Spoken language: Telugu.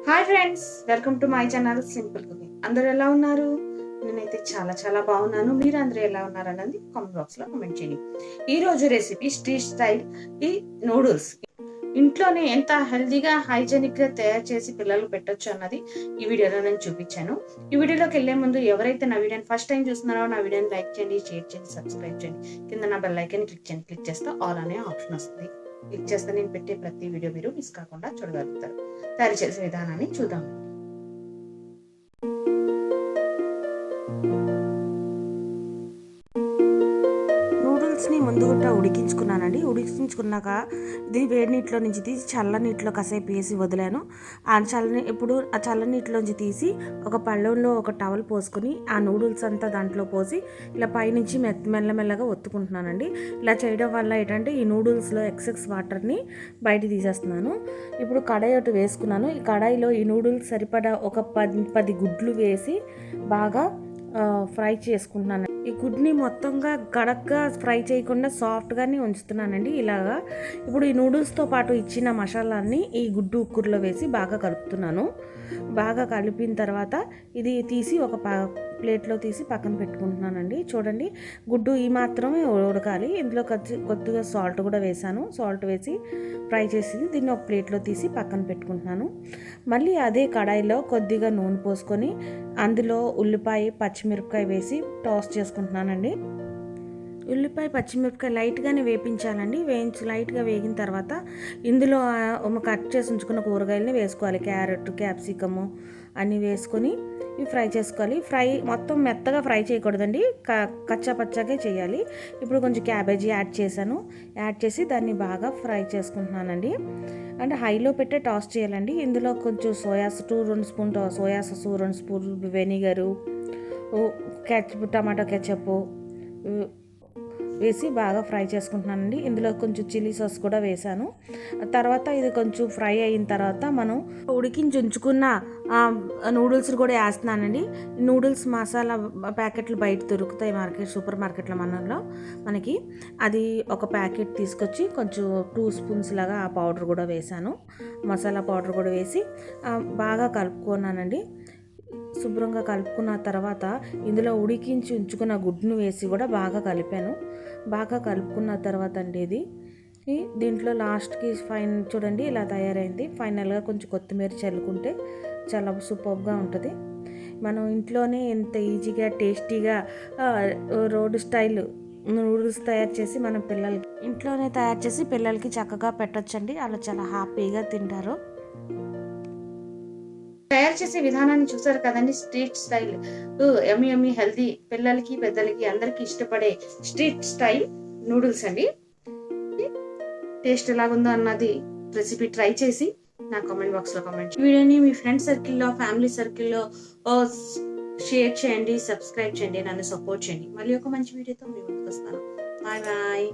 Hi friends, welcome to my channel simple cooking. అందరూ ఎలా ఉన్నారు? నేనైతే చాలా చాలా బాగున్నాను. మీరు అందరూ ఎలా ఉన్నారు అన్నది కామెంట్ బాక్స్ లో కామెంట్ చేయండి. ఈ రోజు రెసిపీ స్ట్రీట్ స్టైల్ ఈ నూడిల్స్. ఇంట్లోనే ఎంత హెల్దీగా హైజెనిక్ గా తయారు చేసి పిల్లలు పెట్టొచ్చు అన్నది ఈ వీడియోలో నేను చూపించాను. ఈ వీడియోలోకి వెళ్లే ముందు ఎవరైతే నా వీడియోని ఫస్ట్ టైం చూస్తున్నారో నా వీడియోని లైక్ చేయండి, షేర్ చేయండి, సబ్స్క్రైబ్ చేయండి. కింద నా బెల్ ఐకాన్ క్లిక్ చేయండి. క్లిక్ చేస్తే ఆల్ అనే ఆప్షన్ వస్తుంది. క్లిక్ చేస్తే నేను పెట్టే ప్రతి వీడియో మీరు మిస్ కాకుండా చూడగలుగుతారు. తయారు చేసే విధానాన్ని చూద్దాం. నూడిల్స్ని ముందుగా ఉడికించుకున్నానండి. ఉడికించుకున్నాక ఇది వేడి నీటిలో నుంచి తీసి చల్ల నీటిలో కాసేపు వేసి వదిలాను. ఇప్పుడు ఆ చల్ల నీటిలోంచి తీసి ఒక పళ్ళెంలో ఒక టవల్ పోసుకొని ఆ నూడిల్స్ అంతా దాంట్లో పోసి ఇలా పైనుంచి మెల్లమెల్లగా ఒత్తుకుంటున్నానండి. ఇలా చేయడం వల్ల ఏంటంటే ఈ నూడిల్స్లో ఎక్సెస్ వాటర్ని బయట తీసేస్తున్నాను. ఇప్పుడు కడాయి ఒకటి వేసుకున్నాను. ఈ కడాయిలో ఈ నూడిల్స్ సరిపడా ఒక 10 గుడ్లు వేసి బాగా ఫ్రై చేసుకుంటున్నాను. ఈ గుడ్ని మొత్తంగా గడగ్గా ఫ్రై చేయకుండా సాఫ్ట్గానే ఉంచుతున్నానండి ఇలాగా. ఇప్పుడు ఈ నూడిల్స్తో పాటు ఇచ్చిన మసాలాన్ని ఈ గుడ్డు ఉక్కుర్లో వేసి బాగా కలుపుతున్నాను. బాగా కలిపిన తర్వాత ఇది తీసి ఒక ప్లేట్లో తీసి పక్కన పెట్టుకుంటున్నానండి. చూడండి, గుడ్డు ఈ మాత్రమే ఉడకాలి. ఇందులో కొద్దిగా సాల్ట్ కూడా వేసాను. సాల్ట్ వేసి ఫ్రై చేసి దీన్ని ఒక ప్లేట్లో తీసి పక్కన పెట్టుకుంటున్నాను. మళ్ళీ అదే కడాయిలో కొద్దిగా నూనె పోసుకొని అందులో ఉల్లిపాయ పచ్చిమిరపకాయ వేసి టాస్ చేసుకుంటున్నానండి. ఉల్లిపాయ పచ్చిమిరపకాయ లైట్గానే వేపించాలండి. లైట్గా వేగిన తర్వాత ఇందులో కట్ చేసి ఉంచుకున్న కూరగాయలని వేసుకోవాలి. క్యారెట్, క్యాప్సికము అన్నీ వేసుకొని ఇవి ఫ్రై చేసుకోవాలి. మొత్తం మెత్తగా ఫ్రై చేయకూడదండి, కచ్చా పచ్చాగా చేయాలి. ఇప్పుడు కొంచెం క్యాబేజీ యాడ్ చేసి దాన్ని బాగా ఫ్రై చేసుకుంటున్నానండి. అంటే హైలో పెట్టే టాస్ చేయాలండి. ఇందులో కొంచెం 2 స్పూన్ సోయా సాస్, 2 స్పూన్లు వెనిగరు, టమాటో కెచప్ వేసి బాగా ఫ్రై చేసుకుంటున్నానండి. ఇందులో కొంచెం చిల్లీ సాస్ కూడా వేసాను. తర్వాత ఇది కొంచెం ఫ్రై అయిన తర్వాత మనం ఉడికించి ఉంచుకున్న నూడిల్స్ కూడా వేస్తున్నానండి. నూడిల్స్ మసాలా ప్యాకెట్లు బయట దొరుకుతాయి సూపర్ మార్కెట్లో మనకి అది ఒక ప్యాకెట్ తీసుకొచ్చి కొంచెం 2 స్పూన్స్ లాగా ఆ పౌడర్ కూడా వేసాను. మసాలా పౌడర్ కూడా వేసి బాగా కలుపుకున్నానండి. శుభ్రంగా కలుపుకున్న తర్వాత ఇందులో ఉడికించి ఉంచుకున్న గుడ్డును వేసి కూడా బాగా కలిపాను. బాగా కలుపుకున్న తర్వాత అండి దీంట్లో లాస్ట్కి చూడండి ఇలా తయారైంది. ఫైనల్గా కొంచెం కొత్తిమీర చల్లుకుంటే చాలా సూపర్గా ఉంటుంది. మనం ఇంట్లోనే ఎంత ఈజీగా టేస్టీగా రోడ్ స్టైల్ నూడిల్స్ తయారు చేసి మనం ఇంట్లోనే తయారు చేసి పిల్లలకి చక్కగా పెట్టొచ్చండి. అలా చాలా హ్యాపీగా తింటారు. తయారు చేసే విధానాన్ని చూసారు కదండి. స్ట్రీట్ స్టైల్ యమ్మీ హెల్తీ, పిల్లలకి పెద్దలకి అందరికి ఇష్టపడే స్ట్రీట్ స్టైల్ నూడిల్స్ అండి. టేస్ట్ ఎలాగుందో అన్నది రెసిపీ ట్రై చేసి నా కామెంట్ బాక్స్ లో కామెంట్ చేయండి. వీడియోని మీ ఫ్రెండ్ సర్కిల్లో, ఫ్యామిలీ సర్కిల్లో షేర్ చేయండి, సబ్స్క్రైబ్ చేయండి, నన్ను సపోర్ట్ చేయండి. మళ్ళీ ఒక మంచి వీడియోతో మీ ముందుకు వస్తాను. Bye bye.